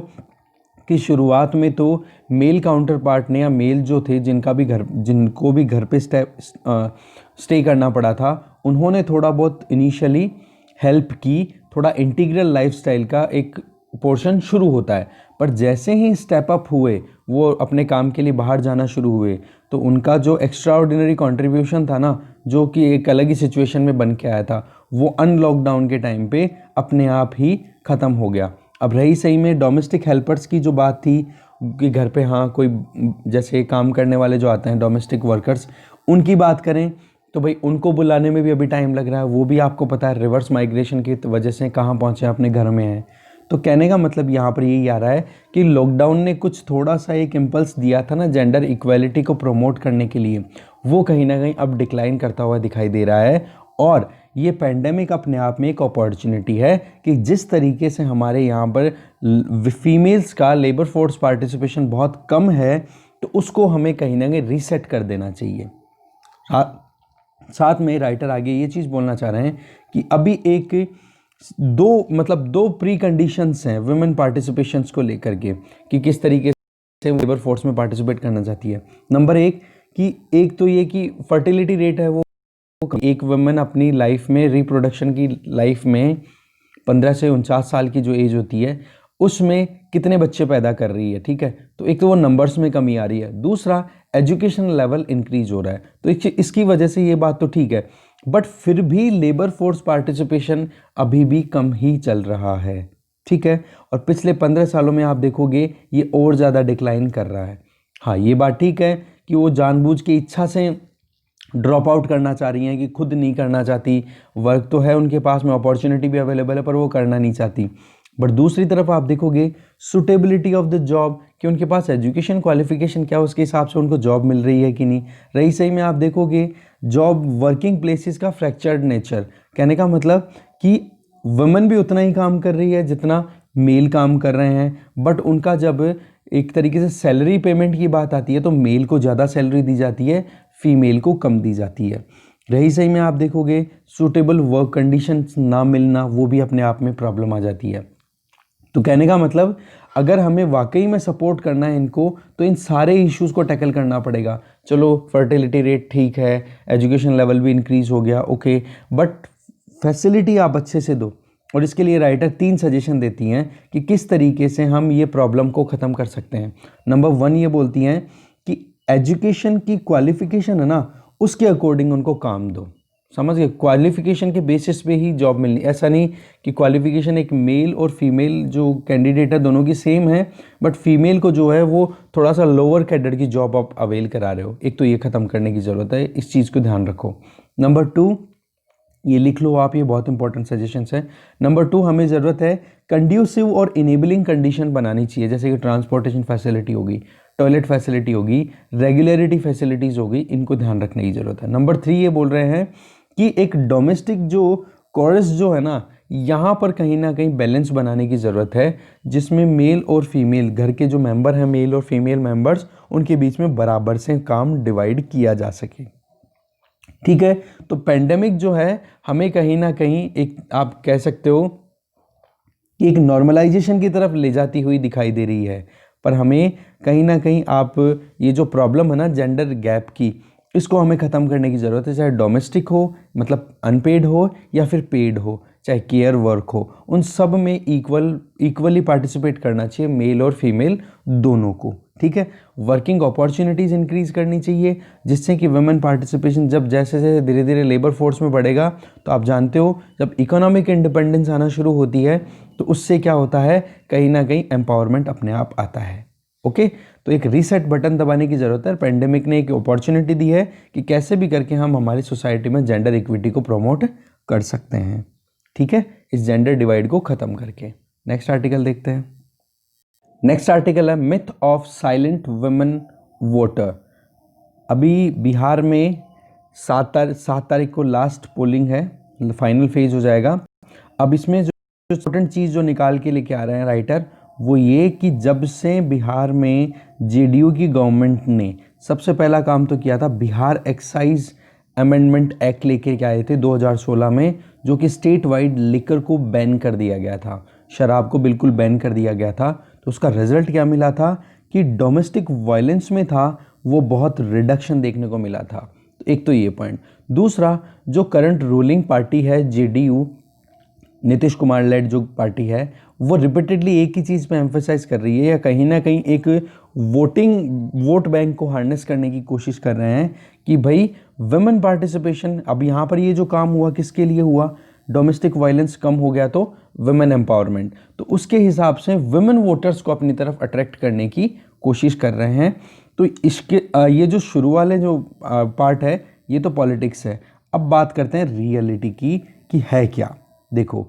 कि शुरुआत में तो मेल काउंटर पार्ट ने या मेल जो थे जिनको भी घर पे स्टे करना पड़ा था, उन्होंने थोड़ा बहुत इनिशियली हेल्प की। थोड़ा इंटीग्रल लाइफस्टाइल का एक पोर्शन शुरू होता है, पर जैसे ही स्टेप अप हुए, वो अपने काम के लिए बाहर जाना शुरू हुए, तो उनका जो एक्स्ट्रा ऑर्डिनरी कॉन्ट्रीब्यूशन था ना, जो कि एक अलग ही सिचुएशन में बन के आया था, वो अनलॉकडाउन के टाइम पे अपने आप ही ख़त्म हो गया। अब रही सही में डोमेस्टिक हेल्पर्स की जो बात थी कि घर पे हाँ कोई जैसे काम करने वाले जो आते हैं डोमेस्टिक वर्कर्स, उनकी बात करें तो भाई उनको बुलाने में भी अभी टाइम लग रहा है। वो भी आपको पता है रिवर्स माइग्रेशन की वजह से कहाँ पहुँचे, अपने घर में हैं। तो कहने का मतलब यहाँ पर यही आ रहा है कि लॉकडाउन ने कुछ थोड़ा सा एक इम्पल्स दिया था ना जेंडर इक्वालिटी को प्रमोट करने के लिए, वो कहीं ना कहीं अब डिक्लाइन करता हुआ दिखाई दे रहा है। और ये पैंडेमिक अपने आप में एक अपॉर्चुनिटी है कि जिस तरीके से हमारे यहाँ पर फीमेल्स का लेबर फोर्स पार्टिसिपेशन बहुत कम है, तो उसको हमें कहीं ना कहीं रीसेट कर देना चाहिए। साथ में राइटर आगे ये चीज़ बोलना चाह रहे हैं कि अभी दो प्री कंडीशंस हैं वुमेन पार्टिसिपेशंस को लेकर के कि किस तरीके से लेबर फोर्स में पार्टिसिपेट करना चाहती है। नंबर एक तो ये कि फर्टिलिटी रेट है वो एक वुमेन अपनी लाइफ में रिप्रोडक्शन की लाइफ में 15 से 49 साल की जो एज होती है उसमें कितने बच्चे पैदा कर रही है, ठीक है। तो एक तो वो नंबर्स में कमी आ रही है, दूसरा एजुकेशन लेवल इंक्रीज हो रहा है, तो इसकी वजह से ये बात तो ठीक है। बट फिर भी लेबर फोर्स पार्टिसिपेशन अभी भी कम ही चल रहा है, ठीक है। और पिछले 15 सालों में आप देखोगे ये और ज़्यादा डिक्लाइन कर रहा है। हाँ, ये बात ठीक है कि वो जानबूझ के इच्छा से ड्रॉप आउट करना चाह रही हैं कि खुद नहीं करना चाहती, वर्क तो है उनके पास में, अपॉर्चुनिटी भी अवेलेबल है, पर वो करना नहीं चाहती। बट दूसरी तरफ आप देखोगे सुटेबिलिटी ऑफ द जॉब, कि उनके पास एजुकेशन क्वालिफिकेशन क्या उसके हिसाब से उनको जॉब मिल रही है कि नहीं। रही सही में आप देखोगे जॉब वर्किंग प्लेसेस का फ्रैक्चर्ड नेचर, कहने का मतलब कि वुमेन भी उतना ही काम कर रही है जितना मेल काम कर रहे हैं, बट उनका जब एक तरीके से सैलरी पेमेंट की बात आती है तो मेल को ज़्यादा सैलरी दी जाती है, फीमेल को कम दी जाती है। रही सही में आप देखोगे सूटेबल वर्क कंडीशंस ना मिलना, वो भी अपने आप में प्रॉब्लम आ जाती है। तो कहने का मतलब अगर हमें वाकई में सपोर्ट करना है इनको, तो इन सारे इश्यूज़ को टैकल करना पड़ेगा। चलो फर्टिलिटी रेट ठीक है, एजुकेशन लेवल भी इंक्रीज हो गया, ओके, बट फैसिलिटी आप अच्छे से दो। और इसके लिए राइटर 3 सजेशन देती हैं कि किस तरीके से हम ये प्रॉब्लम को ख़त्म कर सकते हैं। नंबर 1 ये बोलती हैं कि एजुकेशन की क्वालिफिकेशन है ना, उसके अकॉर्डिंग उनको काम दो। समझ गए, क्वालिफिकेशन के बेसिस पे ही जॉब मिलनी, ऐसा नहीं कि क्वालिफिकेशन एक मेल और फीमेल जो कैंडिडेट है दोनों की सेम है, बट फीमेल को जो है वो थोड़ा सा लोअर कैडर की जॉब आप अवेल करा रहे हो। एक तो ये ख़त्म करने की ज़रूरत है, इस चीज़ को ध्यान रखो। नंबर 2 ये लिख लो आप, ये बहुत इंपॉर्टेंट सजेशंस है। नंबर 2 हमें ज़रूरत है कंड्यूसिव और इनेबलिंग कंडीशन बनानी चाहिए, जैसे कि ट्रांसपोर्टेशन फैसिलिटी होगी, टॉयलेट फैसिलिटी होगी, रेगुलरिटी फैसिलिटीज़ होगी, इनको ध्यान रखने की ज़रूरत है। नंबर 3 ये बोल रहे हैं कि एक डोमेस्टिक जो कोरस जो है ना, यहाँ पर कहीं ना कहीं बैलेंस बनाने की ज़रूरत है, जिसमें मेल और फीमेल घर के जो मेंबर हैं, मेल और फीमेल मेंबर्स, उनके बीच में बराबर से काम डिवाइड किया जा सके, ठीक है। तो पेंडेमिक जो है हमें कहीं ना कहीं एक आप कह सकते हो कि एक नॉर्मलाइजेशन की तरफ ले जाती हुई दिखाई दे रही है, पर हमें कहीं ना कहीं आप ये जो प्रॉब्लम है ना जेंडर गैप की, इसको हमें ख़त्म करने की ज़रूरत है। चाहे डोमेस्टिक हो मतलब अनपेड हो या फिर पेड हो, चाहे केयर वर्क हो, उन सब में इक्वली पार्टिसिपेट करना चाहिए मेल और फीमेल दोनों को, ठीक है। वर्किंग अपॉर्चुनिटीज़ इंक्रीज करनी चाहिए, जिससे कि वुमेन पार्टिसिपेशन जब जैसे जैसे धीरे धीरे लेबर फोर्स में बढ़ेगा, तो आप जानते हो जब इकोनॉमिक इंडिपेंडेंस आना शुरू होती है तो उससे क्या होता है, कहीं ना कहीं एम्पावरमेंट अपने आप आता है, ओके। तो एक रीसेट बटन दबाने की ज़रूरत है। पेंडेमिक ने एक अपॉर्चुनिटी दी है कि कैसे भी करके हम हमारी सोसाइटी में जेंडर इक्विटी को प्रमोट कर सकते हैं, ठीक है, इस जेंडर डिवाइड को ख़त्म करके। नेक्स्ट आर्टिकल देखते हैं। नेक्स्ट आर्टिकल है myth of silent women voter. अभी बिहार में 7 तारीख को लास्ट पोलिंग है, फाइनल फेज हो जाएगा। अब इसमें जो इम्पोर्टेंट चीज़ जो निकाल के लेके आ रहे हैं राइटर, वो ये कि जब से बिहार में जेडीयू की गवर्नमेंट ने सबसे पहला काम तो किया था, बिहार एक्साइज अमेंडमेंट एक्ट लेके के आए थे 2016 में, जो कि स्टेट वाइड लिकर को बैन कर दिया गया था, शराब को बिल्कुल बैन कर दिया गया था। तो उसका रिजल्ट क्या मिला था कि डोमेस्टिक वायलेंस में था वो बहुत रिडक्शन देखने को मिला था। एक तो ये पॉइंट। दूसरा, जो करंट रूलिंग पार्टी है जेडीयू, नीतीश कुमार लेड जो पार्टी है, वो रिपीटेडली एक ही चीज़ पे एम्फेसाइज कर रही है, या कहीं ना कहीं एक वोट बैंक को हार्नेस करने की कोशिश कर रहे हैं कि भाई वुमेन पार्टिसिपेशन। अब यहाँ पर ये जो काम हुआ किसके लिए हुआ, डोमेस्टिक वायलेंस कम हो गया तो वुमेन एम्पावरमेंट, तो उसके हिसाब से वुमेन वोटर्स को अपनी तरफ अट्रैक्ट करने की कोशिश कर रहे हैं। तो इसके ये जो शुरू वाले जो पार्ट है ये तो पॉलिटिक्स है। अब बात करते हैं रियलिटी की कि है क्या। देखो,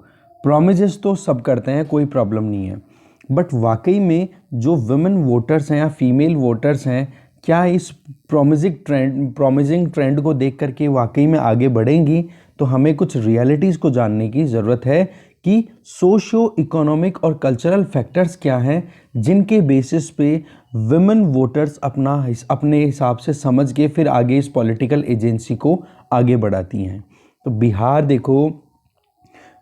प्रॉमिसेस तो सब करते हैं, कोई प्रॉब्लम नहीं है, बट वाकई में जो वुमेन वोटर्स हैं या फीमेल वोटर्स हैं, क्या इस प्रॉमिजिंग ट्रेंड को देख करके वाकई में आगे बढ़ेंगी? तो हमें कुछ रियलिटीज़ को जानने की ज़रूरत है कि सोशियो इकोनॉमिक और कल्चरल फैक्टर्स क्या हैं जिनके बेसिस पे वुमेन वोटर्स अपने हिसाब से समझ के फिर आगे इस पॉलिटिकल एजेंसी को आगे बढ़ाती हैं। तो बिहार देखो,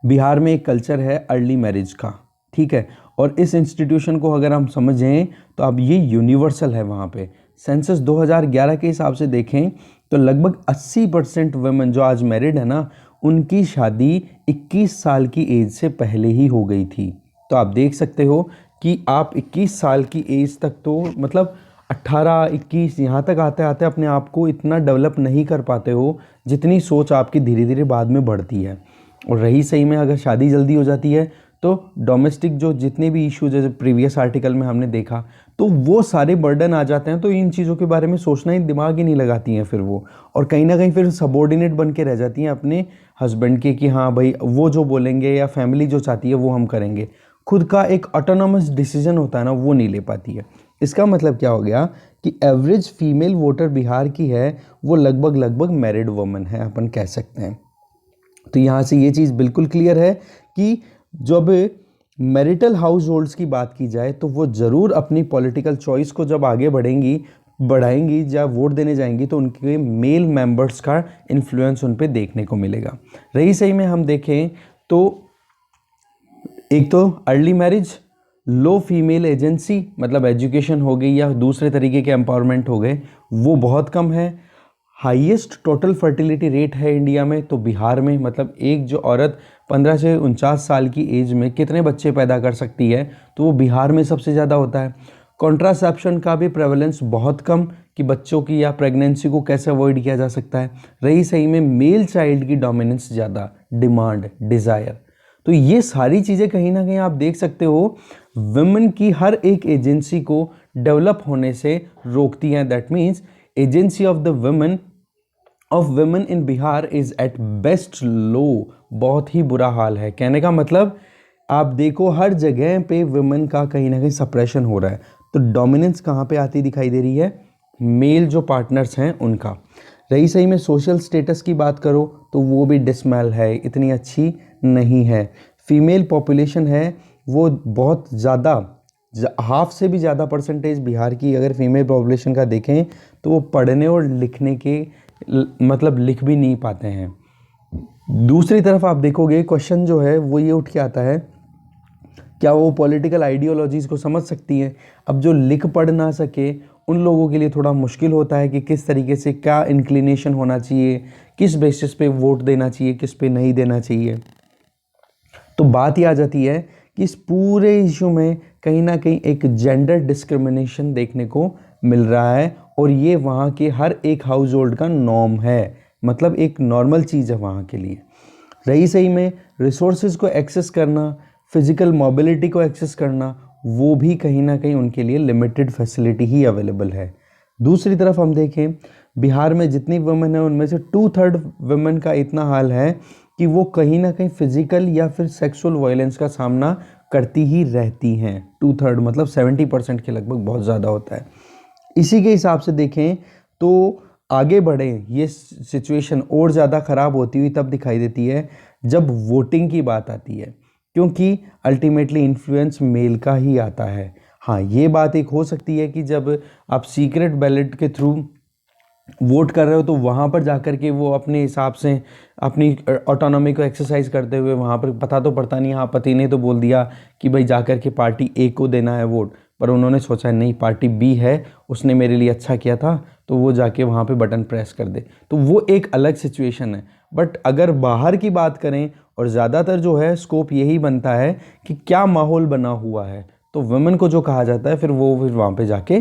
बिहार में एक कल्चर है अर्ली मैरिज का, ठीक है, और इस इंस्टीट्यूशन को अगर हम समझें तो अब ये यूनिवर्सल है। वहाँ पे सेंसस 2011 के हिसाब से देखें तो लगभग 80% वुमेन जो आज मैरिड है ना, उनकी शादी 21 साल की एज से पहले ही हो गई थी। तो आप देख सकते हो कि आप 21 साल की एज तक तो मतलब 18-21 यहाँ तक आते आते अपने आप को इतना डेवलप नहीं कर पाते हो जितनी सोच आपकी धीरे धीरे बाद में बढ़ती है। और रही सही में अगर शादी जल्दी हो जाती है तो डोमेस्टिक जो जितने भी इश्यूज जैसे प्रीवियस आर्टिकल में हमने देखा, तो वो सारे बर्डन आ जाते हैं। तो इन चीज़ों के बारे में सोचना ही, दिमाग ही नहीं लगाती हैं फिर वो, और कहीं ना कहीं फिर सबॉर्डिनेट बन के रह जाती हैं अपने हस्बैंड के कि हाँ भाई वो जो बोलेंगे या फैमिली जो चाहती है वो हम करेंगे। खुद का एक ऑटोनोमस डिसीजन होता है ना, वो नहीं ले पाती है। इसका मतलब क्या हो गया कि एवरेज फीमेल वोटर बिहार की है वो लगभग मैरिड वुमन है, अपन कह सकते हैं। तो यहाँ से ये चीज़ बिल्कुल क्लियर है कि जब मैरिटल हाउस होल्ड्स की बात की जाए तो वो ज़रूर अपनी पॉलिटिकल चॉइस को जब आगे बढ़ाएंगी या वोट देने जाएंगी तो उनके मेल मेंबर्स का इन्फ्लुएंस उन पे देखने को मिलेगा। रही सही में हम देखें तो एक तो अर्ली मैरिज, लो फीमेल एजेंसी, मतलब एजुकेशन हो गई या दूसरे तरीके के एम्पावरमेंट हो गए, वो बहुत कम है। हाईएस्ट टोटल फर्टिलिटी रेट है इंडिया में तो बिहार में, मतलब एक जो औरत 15 से 49 साल की एज में कितने बच्चे पैदा कर सकती है, तो वो बिहार में सबसे ज़्यादा होता है। कॉन्ट्रासेप्शन का भी प्रेवलेंस बहुत कम कि बच्चों की या प्रेगनेंसी को कैसे अवॉइड किया जा सकता है। रही सही में मेल चाइल्ड की डोमिनेंस ज़्यादा, डिमांड, डिज़ायर। तो ये सारी चीज़ें कहीं ना कहीं आप देख सकते हो वुमेन की हर एक एजेंसी को डेवलप होने से रोकती हैं। That means agency of the women in Bihar is at best low. बहुत ही बुरा हाल है। कहने का मतलब आप देखो हर जगह पे वुमेन का कहीं ना कहीं सप्रेशन हो रहा है। तो डोमिनेंस कहाँ पे आती दिखाई दे रही है? मेल जो पार्टनर्स हैं उनका। रही सही में सोशल स्टेटस की बात करो तो वो भी डिसमेल है, इतनी अच्छी नहीं है। फीमेल पॉपुलेशन है वो बहुत ज़्यादा, हाफ से भी ज़्यादा परसेंटेज बिहार की अगर फीमेल पॉपुलेशन का देखें तो वो पढ़ने और लिखने के मतलब लिख भी नहीं पाते हैं। दूसरी तरफ आप देखोगे क्वेश्चन जो है वो ये उठ के आता है, क्या वो पॉलिटिकल आइडियोलॉजीज़ को समझ सकती हैं? अब जो लिख पढ़ ना सके उन लोगों के लिए थोड़ा मुश्किल होता है कि किस तरीके से क्या इंक्लिनेशन होना चाहिए, किस बेसिस पे वोट देना चाहिए, किस पे नहीं देना चाहिए। तो बात ही आ जाती है कि इस पूरे इशू में कहीं ना कहीं एक जेंडर डिस्क्रिमिनेशन देखने को मिल रहा है और ये वहाँ के हर एक हाउस होल्ड का नॉर्म है, मतलब एक नॉर्मल चीज़ है वहाँ के लिए। रही सही में रिसोर्सेज को एक्सेस करना, फिजिकल मोबिलिटी को एक्सेस करना, वो भी कहीं ना कहीं उनके लिए लिमिटेड फैसिलिटी ही अवेलेबल है। दूसरी तरफ हम देखें बिहार में जितनी वुमेन है उनमें से 2/3 वुमेन का इतना हाल है कि वो कहीं ना कहीं फिजिकल या फिर सेक्सुअल वायलेंस का सामना करती ही रहती हैं। 2/3 मतलब 70% के लगभग, बहुत ज़्यादा होता है। इसी के हिसाब से देखें तो आगे बढ़ें, ये सिचुएशन और ज़्यादा ख़राब होती हुई तब दिखाई देती है जब वोटिंग की बात आती है, क्योंकि अल्टीमेटली इन्फ्लुएंस मेल का ही आता है। हाँ, ये बात एक हो सकती है कि जब आप सीक्रेट बैलेट के थ्रू वोट कर रहे हो तो वहाँ पर जाकर के वो अपने हिसाब से अपनी ऑटोनॉमी को एक्सरसाइज करते हुए वहाँ पर पता तो पड़ता नहीं, हाँ पति ने तो बोल दिया कि भाई जाकर के पार्टी ए को देना है वोट, पर उन्होंने सोचा नहीं पार्टी बी है, उसने मेरे लिए अच्छा किया था, तो वो जाके वहाँ पे बटन प्रेस कर दे, तो वो एक अलग सिचुएशन है। बट अगर बाहर की बात करें और ज़्यादातर जो है स्कोप यही बनता है कि क्या माहौल बना हुआ है, तो वुमेन को जो कहा जाता है फिर वहाँ पे जाके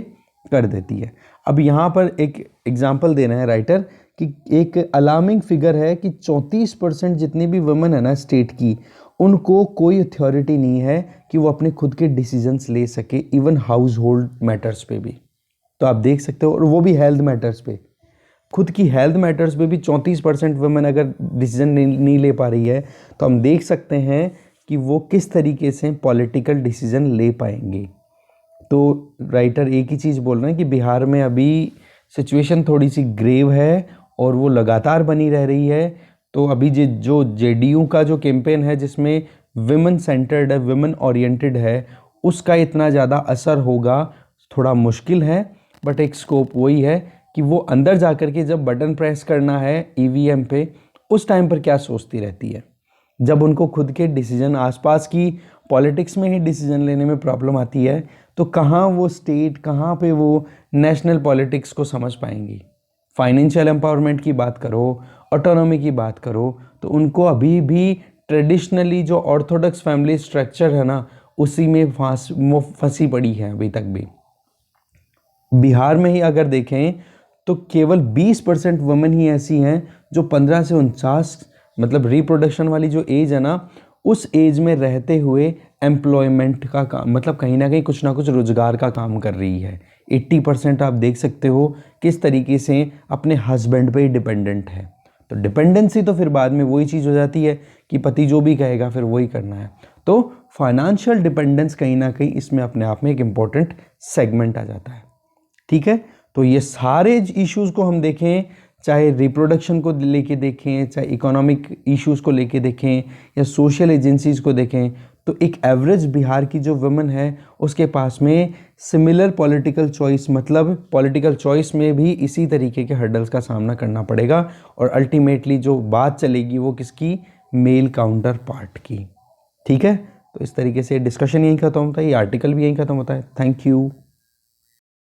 कर देती है। अब यहाँ पर एक एग्जाम्पल देना है राइटर कि एक अलार्मिंग फिगर है कि 34% जितनी भी वुमेन है ना स्टेट की, उनको कोई अथॉरिटी नहीं है कि वो अपने खुद के डिसीजंस ले सके, इवन हाउस होल्ड मैटर्स पे भी। तो आप देख सकते हो, और वो भी हेल्थ मैटर्स पे, खुद की हेल्थ मैटर्स पे भी 34% वुमेन अगर डिसीजन नहीं ले पा रही है, तो हम देख सकते हैं कि वो किस तरीके से पॉलिटिकल डिसीजन ले पाएंगे। तो राइटर एक ही चीज़ बोल रहे हैं कि बिहार में अभी सिचुएशन थोड़ी सी ग्रेव है और वो लगातार बनी रह रही है। तो अभी जो जेडीयू का जो कैंपेन है जिसमें विमेन सेंटर्ड है, विमेन ओरिएंटेड है, उसका इतना ज़्यादा असर होगा थोड़ा मुश्किल है। बट एक स्कोप वही है कि वो अंदर जाकर के जब बटन प्रेस करना है ईवीएम पे, उस टाइम पर क्या सोचती रहती है, जब उनको खुद के डिसीजन आसपास की पॉलिटिक्स में ही डिसीजन लेने में प्रॉब्लम आती है, तो कहाँ वो स्टेट, कहाँ पे वो नेशनल पॉलिटिक्स को समझ पाएंगी। फाइनेंशियल एम्पावरमेंट की बात करो, ऑटोनॉमी की बात करो, तो उनको अभी भी ट्रेडिशनली जो ऑर्थोडॉक्स फैमिली स्ट्रक्चर है ना, उसी में फंसी पड़ी है अभी तक भी। बिहार में ही अगर देखें तो केवल 20% वुमेन ही ऐसी हैं जो 15 से 49 मतलब रिप्रोडक्शन वाली जो एज है ना, उस एज में रहते हुए एम्प्लॉयमेंट का काम, मतलब कहीं ना कहीं कुछ ना कुछ रोजगार का काम कर रही है। 80% आप देख सकते हो किस तरीके से अपने हस्बैंड पे ही डिपेंडेंट है। तो डिपेंडेंसी तो फिर बाद में वही चीज़ हो जाती है कि पति जो भी कहेगा फिर वही करना है। तो फाइनेंशियल डिपेंडेंस कहीं ना कहीं इसमें अपने आप में एक इम्पॉर्टेंट सेगमेंट आ जाता है। ठीक है, तो ये सारे इश्यूज़ को हम देखें, चाहे रिप्रोडक्शन को लेके देखें, चाहे इकोनॉमिक इश्यूज़ को लेके देखें, या सोशल एजेंसीज़ को देखें, तो एक एवरेज बिहार की जो वुमेन है उसके पास में सिमिलर पॉलिटिकल चॉइस, मतलब पॉलिटिकल चॉइस में भी इसी तरीके के हर्डल्स का सामना करना पड़ेगा। और अल्टीमेटली जो बात चलेगी वो किसकी, मेल काउंटर पार्ट की। ठीक है, तो इस तरीके से डिस्कशन यहीं खत्म होता है, ये आर्टिकल भी यहीं खत्म होता है। Thank you.